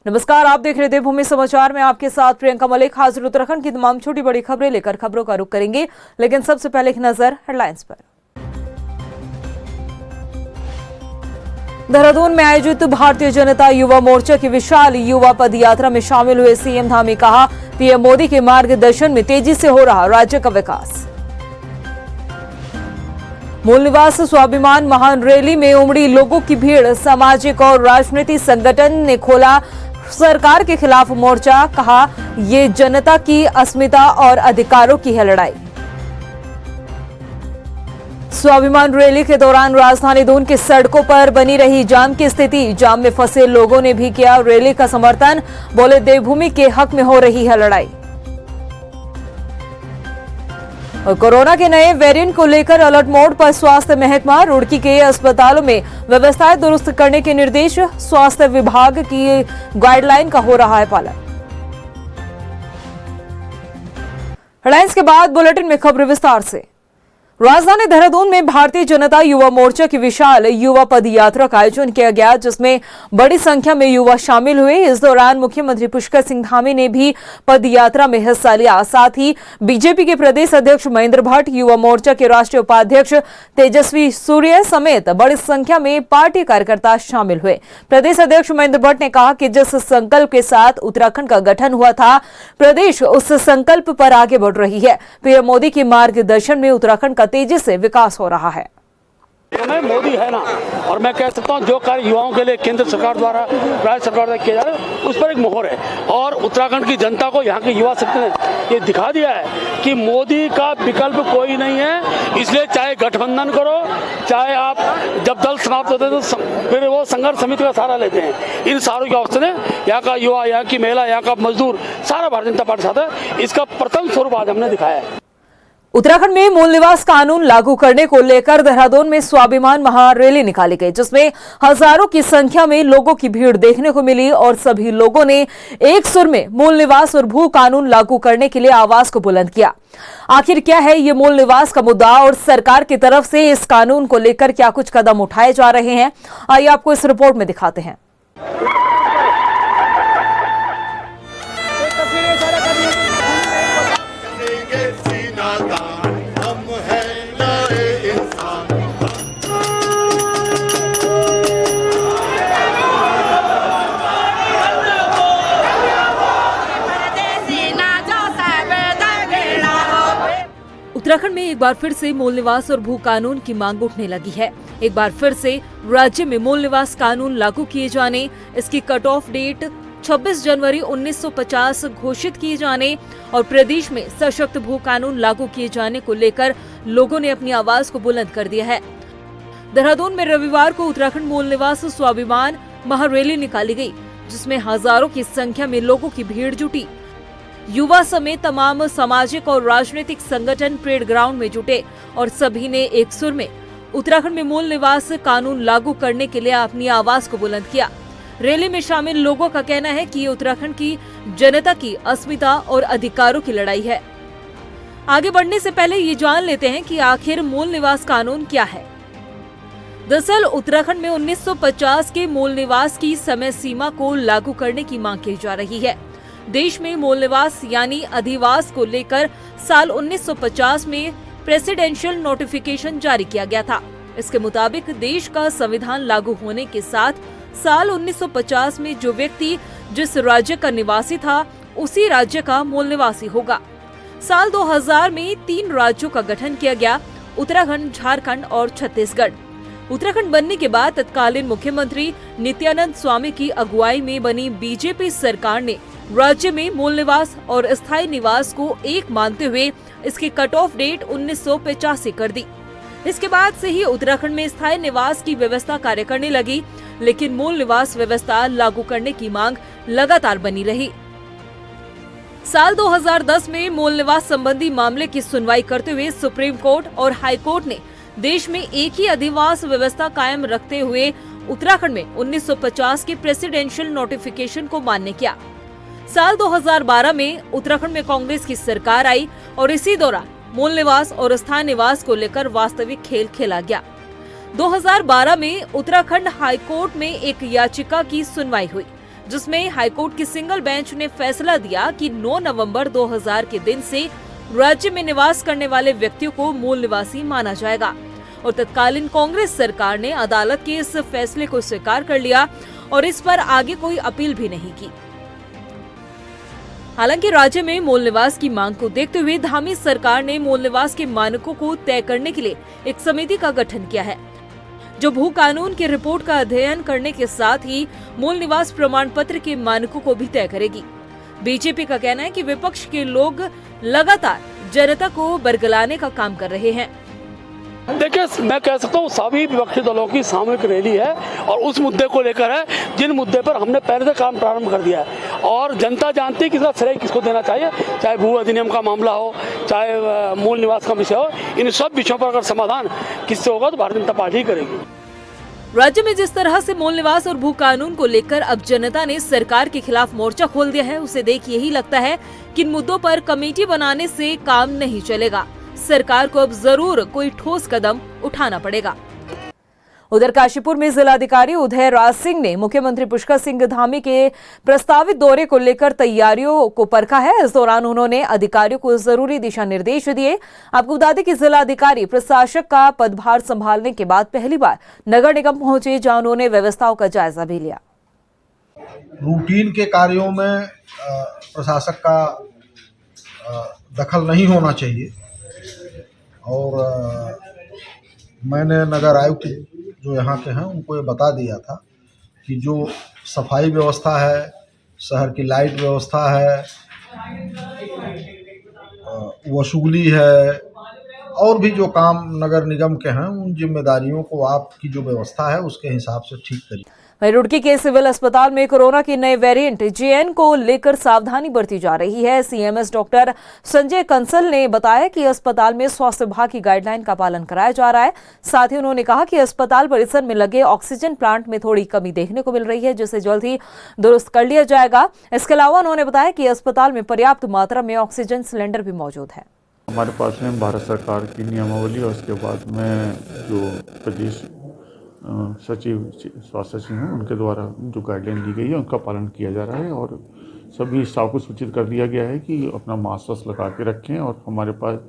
नमस्कार, आप देख रहे देवभूमि समाचार में आपके साथ प्रियंका मलिक हाजिर। उत्तराखंड की तमाम छोटी बड़ी खबरें लेकर खबरों का रुख करेंगे, लेकिन सबसे पहले एक नजर हेडलाइंस पर। देहरादून में आयोजित भारतीय जनता युवा मोर्चा की विशाल युवा पद यात्रा में शामिल हुए सीएम धामी, कहा पीएम मोदी के मार्गदर्शन में तेजी से हो रहा राज्य का विकास। मूल निवास स्वाभिमान महान रैली में उमड़ी लोगों की भीड़, सामाजिक और राजनीतिक संगठन ने खोला सरकार के खिलाफ मोर्चा, कहा ये जनता की अस्मिता और अधिकारों की है लड़ाई। स्वाभिमान रैली के दौरान राजधानी दून की सड़कों पर बनी रही जाम की स्थिति, जाम में फंसे लोगों ने भी किया रैली का समर्थन, बोले देवभूमि के हक में हो रही है लड़ाई। और कोरोना के नए वेरिएंट को लेकर अलर्ट मोड पर स्वास्थ्य महकमा, रुड़की के अस्पतालों में व्यवस्थाएं दुरुस्त करने के निर्देश, स्वास्थ्य विभाग की गाइडलाइन का हो रहा है पालन। हेडलाइंस के बाद बुलेटिन में खबर विस्तार से। राजधानी देहरादून में भारतीय जनता युवा मोर्चा की विशाल युवा पद यात्रा का आयोजन किया गया, जिसमें बड़ी संख्या में युवा शामिल हुए। इस दौरान मुख्यमंत्री पुष्कर सिंह धामी ने भी पद यात्रा में हिस्सा लिया। साथ ही बीजेपी के प्रदेश अध्यक्ष महेंद्र भट्ट, युवा मोर्चा के राष्ट्रीय उपाध्यक्ष तेजस्वी सूर्य समेत बड़ी संख्या में पार्टी कार्यकर्ता शामिल हुए। प्रदेश अध्यक्ष महेंद्र भट्ट ने कहा कि जिस संकल्प के साथ उत्तराखंड का गठन हुआ था, प्रदेश उस संकल्प पर आगे बढ़ रही है। पीएम मोदी के मार्गदर्शन में उत्तराखंड तेजी से विकास हो रहा है। मैं मोदी है ना, और मैं कह सकता हूँ जो कार्य युवाओं के लिए केंद्र सरकार द्वारा, राज्य सरकार द्वारा किया जा रहा है, उस पर एक मोहर है। और उत्तराखंड की जनता को, यहाँ की युवा शक्ति ने ये दिखा दिया है कि मोदी का विकल्प कोई नहीं है। इसलिए चाहे गठबंधन करो, चाहे आप जब दल समाप्त होते हैं तो फिर वो संघर्ष समिति का सहारा लेते हैं। इन सारों की अवस्था ने यहाँ का युवा, यहाँ की महिला, यहाँ का मजदूर, सारा भारतीय जनता पार्टी साथ है। इसका प्रथम स्वरूप आज हमने दिखाया है। उत्तराखंड में मूल निवास कानून लागू करने को लेकर देहरादून में स्वाभिमान महारैली निकाली गई, जिसमें हजारों की संख्या में लोगों की भीड़ देखने को मिली और सभी लोगों ने एक सुर में मूल निवास और भू कानून लागू करने के लिए आवाज को बुलंद किया। आखिर क्या है ये मूल निवास का मुद्दा और सरकार की तरफ से इस कानून को लेकर क्या कुछ कदम उठाए जा रहे हैं, आइए आपको इस रिपोर्ट में दिखाते हैं। उत्तराखंड में एक बार फिर से मूल निवास और भू कानून की मांग उठने लगी है। एक बार फिर से राज्य में मूल निवास कानून लागू किए जाने, इसकी कट ऑफ डेट 26 जनवरी 1950 घोषित किए जाने और प्रदेश में सशक्त भू कानून लागू किए जाने को लेकर लोगों ने अपनी आवाज को बुलंद कर दिया है। देहरादून में रविवार को उत्तराखंड मूल निवास स्वाभिमान महारैली निकाली गई, जिसमें हजारों की संख्या में लोगों की भीड़ जुटी। युवा समेत तमाम सामाजिक और राजनीतिक संगठन परेड ग्राउंड में जुटे और सभी ने एक सुर में उत्तराखंड में मूल निवास कानून लागू करने के लिए अपनी आवाज को बुलंद किया। रैली में शामिल लोगों का कहना है कि ये उत्तराखंड की जनता की अस्मिता और अधिकारों की लड़ाई है। आगे बढ़ने से पहले ये जान लेते हैं कि आखिर मूल निवास कानून क्या है। दरअसल उत्तराखंड में 1950 के मूल निवास की समय सीमा को लागू करने की मांग की जा रही है। देश में मूल निवास यानी अधिवास को लेकर साल 1950 में प्रेसिडेंशियल नोटिफिकेशन जारी किया गया था। इसके मुताबिक देश का संविधान लागू होने के साथ साल 1950 में जो व्यक्ति जिस राज्य का निवासी था, उसी राज्य का मूल निवासी होगा। साल 2000 में 3 राज्यों का गठन किया गया, उत्तराखंड, झारखंड और छत्तीसगढ़। उत्तराखंड बनने के बाद तत्कालीन मुख्यमंत्री नित्यानंद स्वामी की अगुवाई में बनी बीजेपी सरकार ने राज्य में मूल निवास और स्थायी निवास को एक मानते हुए इसकी कट ऑफ डेट 1985 कर दी। इसके बाद से ही उत्तराखंड में स्थायी निवास की व्यवस्था कार्य करने लगी, लेकिन मूल निवास व्यवस्था लागू करने की मांग लगातार बनी रही। साल 2010 में मूल निवास संबंधी मामले की सुनवाई करते हुए सुप्रीम कोर्ट और हाई कोर्ट ने देश में एक ही अधिवास व्यवस्था कायम रखते हुए उत्तराखंड में 1950 के प्रेसिडेंशियल नोटिफिकेशन को मान्य किया। साल 2012 में उत्तराखंड में कांग्रेस की सरकार आई और इसी दौरान मूल निवास और स्थायी निवास को लेकर वास्तविक खेल खेला गया। 2012 में उत्तराखंड हाई कोर्ट में एक याचिका की सुनवाई हुई, जिसमें हाईकोर्ट की सिंगल बेंच ने फैसला दिया कि 9 नवंबर 2000 के दिन से राज्य में निवास करने वाले व्यक्तियों को मूल निवासी माना जाएगा। और तत्कालीन कांग्रेस सरकार ने अदालत के इस फैसले को स्वीकार कर लिया और इस पर आगे कोई अपील भी नहीं की। हालांकि राज्य में मूल निवास की मांग को देखते हुए धामी सरकार ने मूल निवास के मानकों को तय करने के लिए एक समिति का गठन किया है, जो भू कानून की रिपोर्ट का अध्ययन करने के साथ ही मूल निवास प्रमाण पत्र के मानकों को भी तय करेगी। बीजेपी का कहना है कि विपक्ष के लोग लगातार जनता को बरगलाने का काम कर रहे हैं। देखिए, मैं कह सकता हूँ सभी विपक्षी दलों की सामूहिक रैली है और उस मुद्दे को लेकर है जिन मुद्दे पर हमने पहले से काम प्रारंभ कर दिया है और जनता जानती है कि इसका श्रेय किसको देना चाहिए, चाहे भू अधिनियम का मामला हो, चाहे मूल निवास का विषय हो। इन सब विषयों पर अगर समाधान किससे होगा तो भारतीय जनता पार्टी ही करेगी। राज्य में जिस तरह से मूल निवास और भू कानून को लेकर अब जनता ने सरकार के खिलाफ मोर्चा खोल दिया है, उसे देख यही लगता है कि इन मुद्दों पर कमेटी बनाने से काम नहीं चलेगा। सरकार को अब जरूर कोई ठोस कदम उठाना पड़ेगा। उधर काशीपुर में जिलाधिकारी उदय राज सिंह ने मुख्यमंत्री पुष्कर सिंह धामी के प्रस्तावित दौरे को लेकर तैयारियों को परखा है। इस दौरान उन्होंने अधिकारियों को जरूरी दिशा निर्देश दिए। आपको बता दें कि जिलाधिकारी प्रशासक का पदभार संभालने के बाद पहली बार नगर निगम पहुंचे, जहां उन्होंने व्यवस्थाओं का जायजा भी लिया। रूटीन के कार्यों में प्रशासक का दखल नहीं होना चाहिए और मैंने नगर आयुक्त जो यहाँ के हैं उनको ये बता दिया था कि जो सफाई व्यवस्था है, शहर की लाइट व्यवस्था है, वसूली है और भी जो काम नगर निगम के हैं, उन जिम्मेदारियों को आपकी जो व्यवस्था है उसके हिसाब से ठीक करिए। वहीं रुड़की के सिविल अस्पताल में कोरोना के नए वेरिएंट JN को लेकर सावधानी बरती जा रही है। CMS डॉक्टर संजय कंसल ने बताया कि अस्पताल में स्वास्थ्य विभाग की गाइडलाइन का पालन कराया जा रहा है। साथ ही उन्होंने कहा कि अस्पताल परिसर में लगे ऑक्सीजन प्लांट में थोड़ी कमी देखने को मिल रही है, जिसे जल्द ही दुरुस्त कर लिया जाएगा। इसके अलावा उन्होंने बताया कि अस्पताल में पर्याप्त मात्रा में ऑक्सीजन सिलेंडर भी मौजूद है। हमारे पास में भारत सरकार की नियमावली और उसके बाद में जो प्रदेश सचिव स्वास्थ्य सचिव हैं उनके द्वारा जो गाइडलाइन दी गई है उनका पालन किया जा रहा है और सभी स्टाफ को सूचित कर दिया गया है कि अपना मास्क लगा के रखें और हमारे पास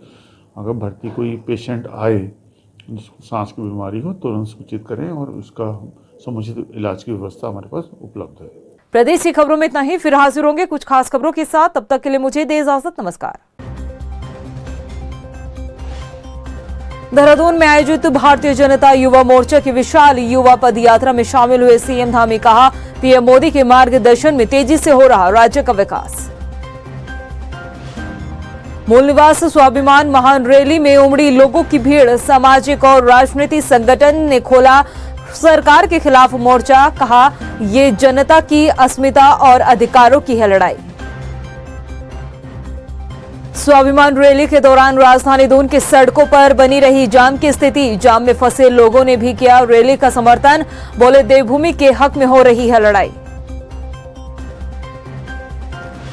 अगर भर्ती कोई पेशेंट आए जिसको सांस की बीमारी हो तुरंत सूचित करें और उसका समुचित इलाज की व्यवस्था हमारे पास उपलब्ध है। प्रदेश की खबरों में इतना ही। फिर हाजिर होंगे कुछ खास खबरों के साथ। तब तक के लिए मुझे दे इजाजत। नमस्कार। देहरादून में आयोजित भारतीय जनता युवा मोर्चा की विशाल युवा पद यात्रा में शामिल हुए CM धामी कहा, पीएम मोदी के मार्गदर्शन में तेजी से हो रहा राज्य का विकास। मूल निवास स्वाभिमान महान रैली में उमड़ी लोगों की भीड़। सामाजिक और राजनीतिक संगठन ने खोला सरकार के खिलाफ मोर्चा। कहा, ये जनता की अस्मिता और अधिकारों की है लड़ाई। स्वाभिमान रैली के दौरान राजधानी दून की सड़कों पर बनी रही जाम की स्थिति। जाम में फंसे लोगों ने भी किया रैली का समर्थन। बोले, देवभूमि के हक में हो रही है लड़ाई।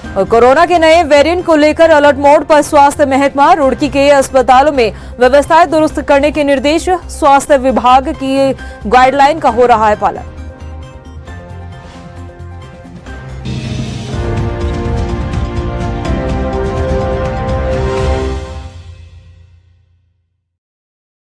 और कोरोना के नए वेरिएंट को लेकर अलर्ट मोड पर स्वास्थ्य महकमा। रुड़की के अस्पतालों में व्यवस्थाएं दुरुस्त करने के निर्देश। स्वास्थ्य विभाग की गाइडलाइन का हो रहा है पालन।